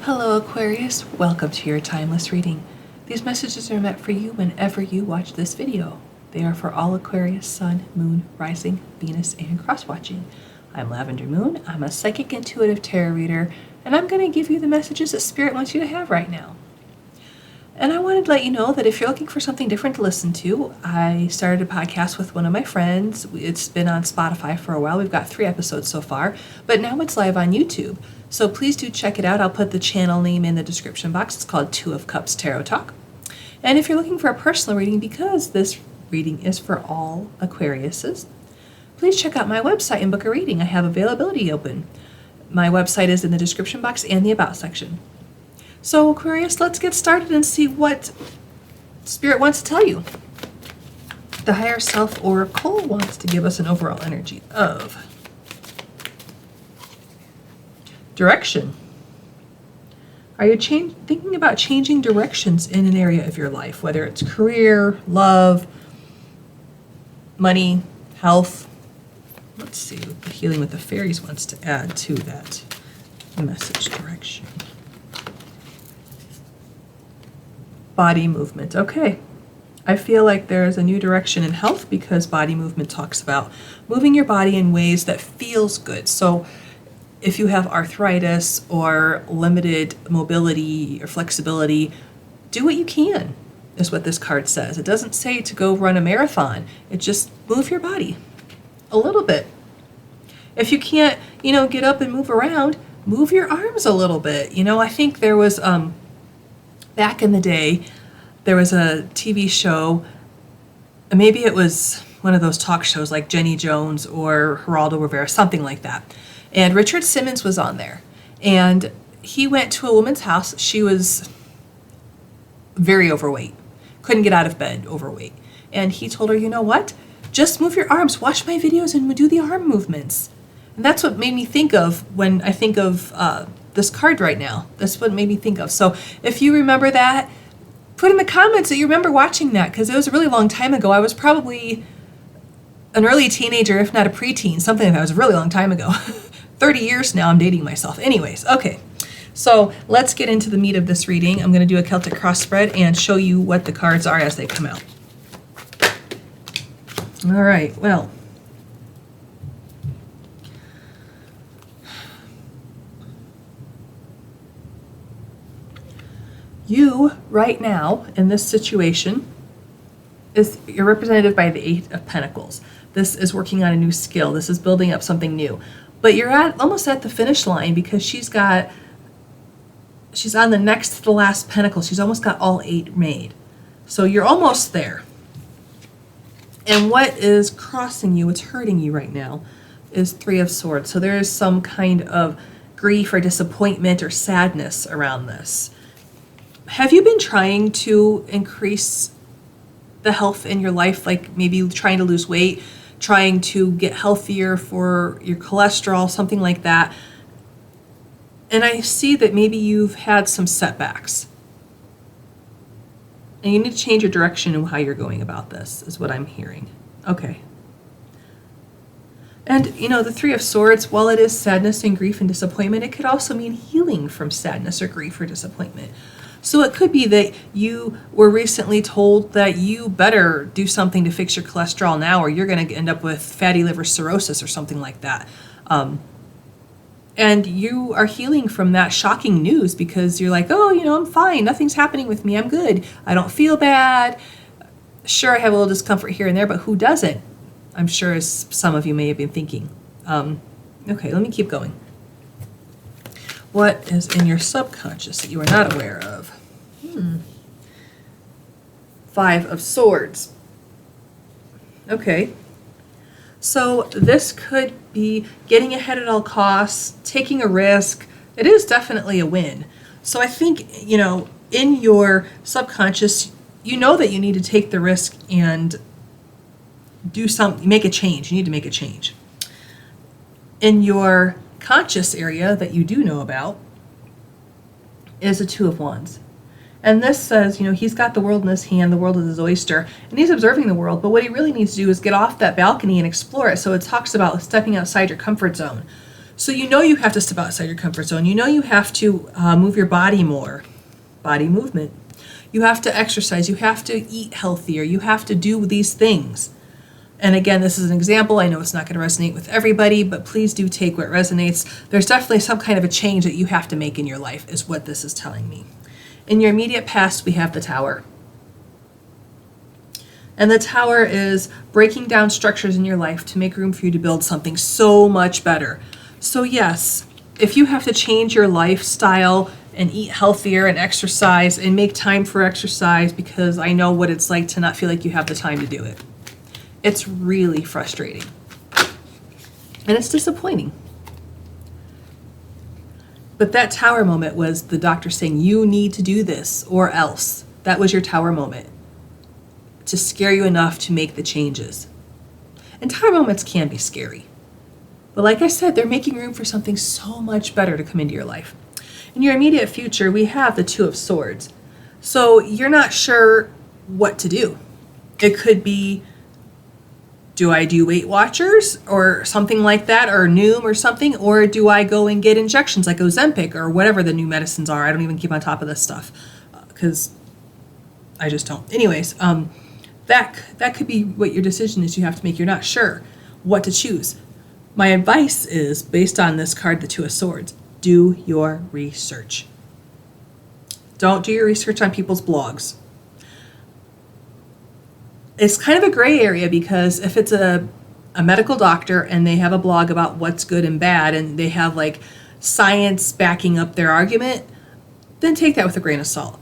Hello Aquarius, welcome to your timeless reading. These messages are meant for you whenever you watch this video. They are for all Aquarius, Sun, Moon, Rising, Venus, and cross-watching. I'm Lavender Moon, I'm a psychic intuitive tarot reader, and I'm going to give you the messages that Spirit wants you to have right now. And I wanted to let you know that if you're looking for something different to listen to, I started a podcast with one of my friends. It's been on Spotify for a while. We've got 3 episodes so far, but now it's live on YouTube. So please do check it out. I'll put the channel name in the description box. It's called 2 of Cups Tarot Talk. And if you're looking for a personal reading, because this reading is for all Aquariuses, please check out my website and book a reading. I have availability open. My website is in the description box and the About section. So Aquarius, let's get started and see what Spirit wants to tell you. The Higher Self Oracle wants to give us an overall energy of direction. Are you thinking about changing directions in an area of your life, whether it's career, love, money, health? Let's see what the Healing with the Fairies wants to add to that message. Direction. Body movement. Okay. I feel like there's a new direction in health because body movement talks about moving your body in ways that feels good. So if you have arthritis or limited mobility or flexibility, do what you can, is what this card says. It doesn't say to go run a marathon. It just move your body a little bit. If you can't, get up and move around, move your arms a little bit. I think there was, back in the day, there was a TV show, maybe it was one of those talk shows like Jenny Jones or Geraldo Rivera, something like that. And Richard Simmons was on there. And he went to a woman's house. She was very overweight, couldn't get out of bed, overweight. And he told her, you know what? Just move your arms, watch my videos and do the arm movements. And that's what made me think of when I think of this card right now. That's what made me think of. So if you remember that, put in the comments that you remember watching that, because it was a really long time ago. I was probably an early teenager, if not a preteen, something like that. It was a really long time ago. 30 years now, I'm dating myself. Anyways, okay. So let's get into the meat of this reading. I'm going to do a Celtic cross spread and show you what the cards are as they come out. All right, well. You, right now, in this situation, you're represented by the 8 of Pentacles. This is working on a new skill. This is building up something new. But you're almost at the finish line because she's on the next to the last pentacle. She's almost got all 8 made. So you're almost there. And what is crossing you, what's hurting you right now, is 3 of Swords. So there is some kind of grief or disappointment or sadness around this. Have you been trying to increase the health in your life, like maybe trying to lose weight, trying to get healthier for your cholesterol, something like that? And I see that maybe you've had some setbacks. And you need to change your direction and how you're going about this, is what I'm hearing. Okay. And, the 3 of Swords, while it is sadness and grief and disappointment, it could also mean healing from sadness or grief or disappointment. So it could be that you were recently told that you better do something to fix your cholesterol now, or you're going to end up with fatty liver cirrhosis or something like that. And you are healing from that shocking news because you're like, oh, I'm fine. Nothing's happening with me. I'm good. I don't feel bad. Sure, I have a little discomfort here and there, but who doesn't? I'm sure, as some of you may have been thinking. Okay, let me keep going. What is in your subconscious that you are not aware of? 5 of Swords. Okay. So this could be getting ahead at all costs, taking a risk. It is definitely a win. So I think, in your subconscious, that you need to take the risk and do something, make a change. You need to make a change. In your conscious area that you do know about is a 2 of Wands. And this says, he's got the world in his hand, the world is his oyster, and he's observing the world, but what he really needs to do is get off that balcony and explore it. So it talks about stepping outside your comfort zone. So you know you have to step outside your comfort zone. You know you have to move your body more, body movement. You have to exercise. You have to eat healthier. You have to do these things. And again, this is an example. I know it's not going to resonate with everybody, but please do take what resonates. There's definitely some kind of a change that you have to make in your life, is what this is telling me. In your immediate past, we have the Tower. And the Tower is breaking down structures in your life to make room for you to build something so much better. So yes, if you have to change your lifestyle and eat healthier and exercise and make time for exercise, because I know what it's like to not feel like you have the time to do it. It's really frustrating. And it's disappointing. But that Tower moment was the doctor saying, you need to do this or else. That was your Tower moment, to scare you enough to make the changes. And Tower moments can be scary. But like I said, they're making room for something so much better to come into your life. In your immediate future, we have the Two of Swords. So you're not sure what to do. It could be, do I do Weight Watchers or something like that, or Noom or something, or do I go and get injections like Ozempic or whatever the new medicines are? I don't even keep on top of this stuff because I just don't. Anyways, that could be what your decision is you have to make. You're not sure what to choose. My advice is, based on this card, the Two of Swords, do your research. Don't do your research on people's blogs. It's kind of a gray area, because if it's a medical doctor and they have a blog about what's good and bad and they have like science backing up their argument, then take that with a grain of salt.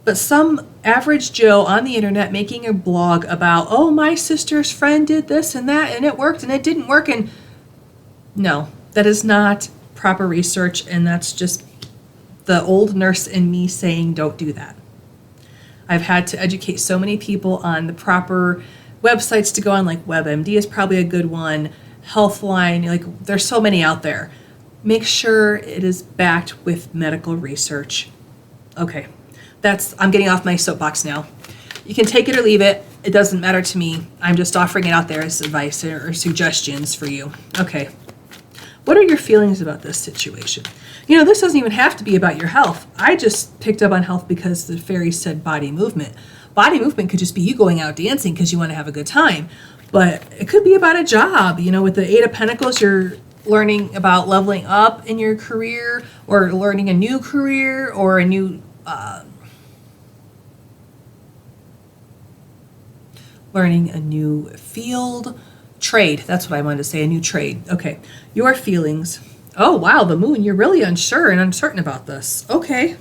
But some average Joe on the internet making a blog about, oh, my sister's friend did this and that and it worked and it didn't work, and no, that is not proper research, and that's just the old nurse in me saying don't do that. I've had to educate so many people on the proper websites to go on, like WebMD is probably a good one, Healthline, like there's so many out there. Make sure it is backed with medical research. Okay, I'm getting off my soapbox now. You can take it or leave it. It doesn't matter to me. I'm just offering it out there as advice or suggestions for you. Okay. What are your feelings about this situation? You know, this doesn't even have to be about your health. I just picked up on health because the fairy said body movement. Body movement could just be you going out dancing because you want to have a good time. But it could be about a job. You know, with the Eight of Pentacles, you're learning about leveling up in your career, or learning a new career, or a new learning a new field. Trade, that's what I wanted to say, a new trade. Okay, your feelings. Oh, wow, the Moon, you're really unsure and uncertain about this. Okay.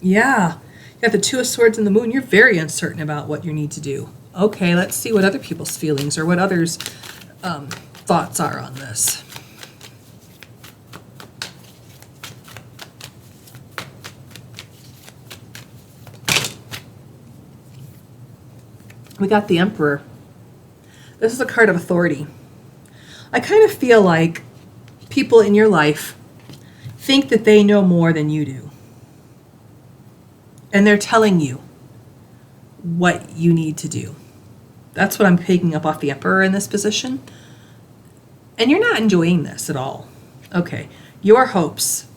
Yeah, you got the Two of Swords and the Moon. You're very uncertain about what you need to do. Okay, let's see what other people's feelings or what others' thoughts are on this. We got the Emperor. This is a card of authority. I kind of feel like people in your life think that they know more than you do. And they're telling you what you need to do. That's what I'm picking up off the Emperor in this position. And you're not enjoying this at all. Okay, your hopes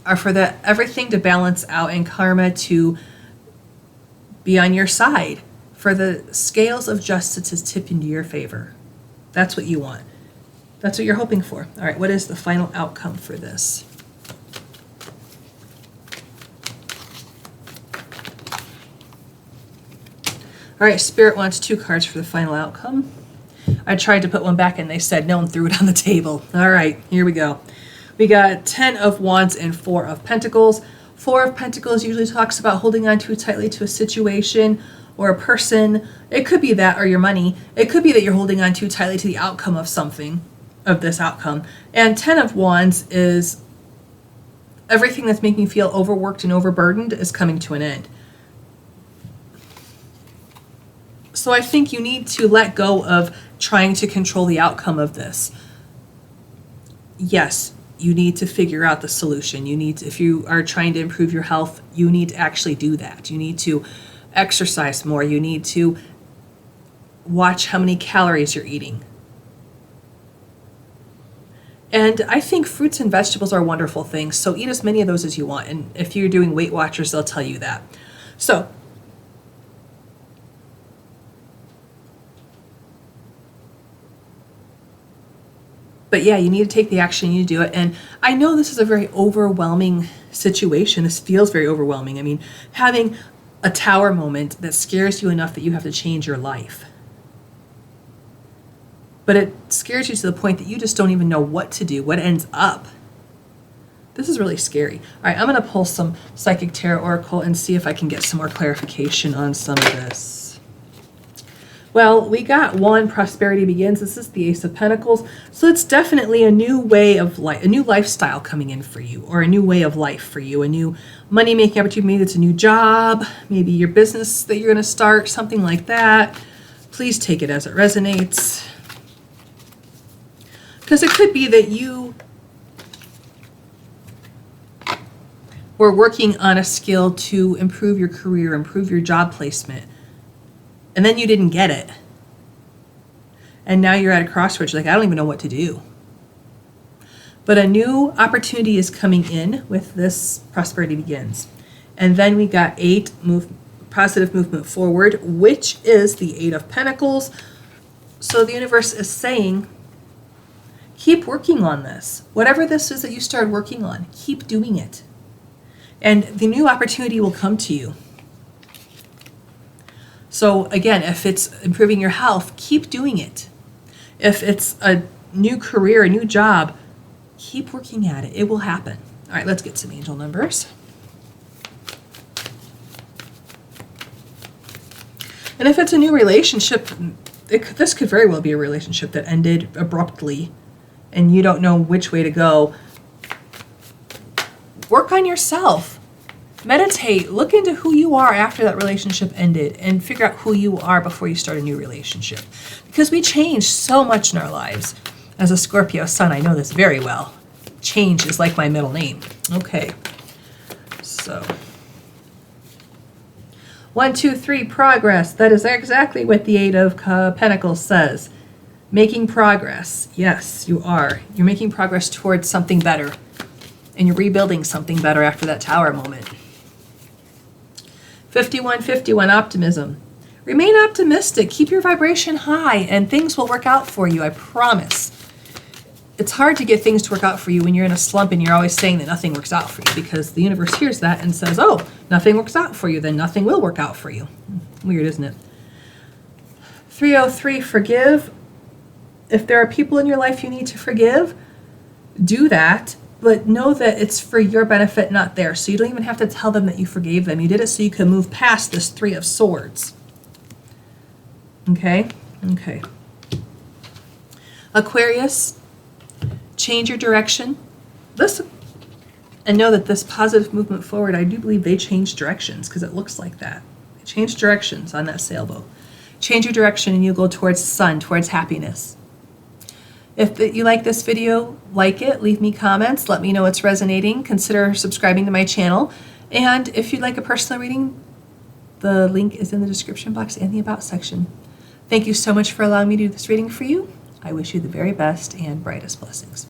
are for everything to balance out and karma to be on your side, for the scales of justice to tip into your favor. That's what you want. That's what you're hoping for. All right, what is the final outcome for this? All right, Spirit wants 2 cards for the final outcome. I tried to put one back and they said no and threw it on the table. All right, here we go. We got 10 of Wands and 4 of Pentacles. 4 of Pentacles usually talks about holding on too tightly to a situation or a person. It could be that, or your money. It could be that you're holding on too tightly to the outcome of something, of this outcome. And 10 of Wands is everything that's making you feel overworked and overburdened is coming to an end. So I think you need to let go of trying to control the outcome of this. Yes, you need to figure out the solution. You need to, if you are trying to improve your health, you need to actually do that. You need to exercise more. You need to watch how many calories you're eating. And I think fruits and vegetables are wonderful things, so eat as many of those as you want. And if you're doing Weight Watchers, they'll tell you that. So, but yeah, you need to take the action, you need to do it. And I know this is a very overwhelming situation. This feels very overwhelming. I mean, having a tower moment that scares you enough that you have to change your life. But it scares you to the point that you just don't even know what to do, what ends up. This is really scary. All right, I'm going to pull some Psychic Tarot Oracle and see if I can get some more clarification on some of this. Well, we got one, prosperity begins. This is the Ace of Pentacles. So it's definitely a new way of life, a new lifestyle coming in for you, or a new way of life for you, a new money-making opportunity. Maybe it's a new job, maybe your business that you're going to start, something like that. Please take it as it resonates. Because it could be that you were working on a skill to improve your career, improve your job placement, and then you didn't get it. And now you're at a crossroads, like, I don't even know what to do. But a new opportunity is coming in with this prosperity begins. And then we got 8, positive movement forward, which is the 8 of Pentacles. So the universe is saying, keep working on this. Whatever this is that you started working on, keep doing it. And the new opportunity will come to you. So again, if it's improving your health, keep doing it. If it's a new career, a new job, keep working at it. It will happen. All right, let's get some angel numbers. And if it's a new relationship, this could very well be a relationship that ended abruptly and you don't know which way to go. Work on yourself. Meditate. Look into who you are after that relationship ended and figure out who you are before you start a new relationship. Because we change so much in our lives. As a Scorpio sun, I know this very well. Change is like my middle name. Okay. So 1, 2, 3, progress. That is exactly what the 8 of Pentacles says. Making progress. Yes, you are. You're making progress towards something better. And you're rebuilding something better after that tower moment. 5151, optimism. Remain optimistic. Keep your vibration high and things will work out for you, I promise. It's hard to get things to work out for you when you're in a slump and you're always saying that nothing works out for you, because the universe hears that and says, oh, nothing works out for you, then nothing will work out for you. Weird, isn't it? 303, forgive. If there are people in your life you need to forgive, do that, but know that it's for your benefit, not theirs. So you don't even have to tell them that you forgave them. You did it so you could move past this 3 of Swords. Okay? Okay. Aquarius, change your direction. Listen. And know that this positive movement forward, I do believe they changed directions, because it looks like that. They changed directions on that sailboat. Change your direction and you'll go towards the sun, towards happiness. If you like this video, like it, leave me comments, let me know it's resonating, consider subscribing to my channel, and if you'd like a personal reading, the link is in the description box and the About section. Thank you so much for allowing me to do this reading for you. I wish you the very best and brightest blessings.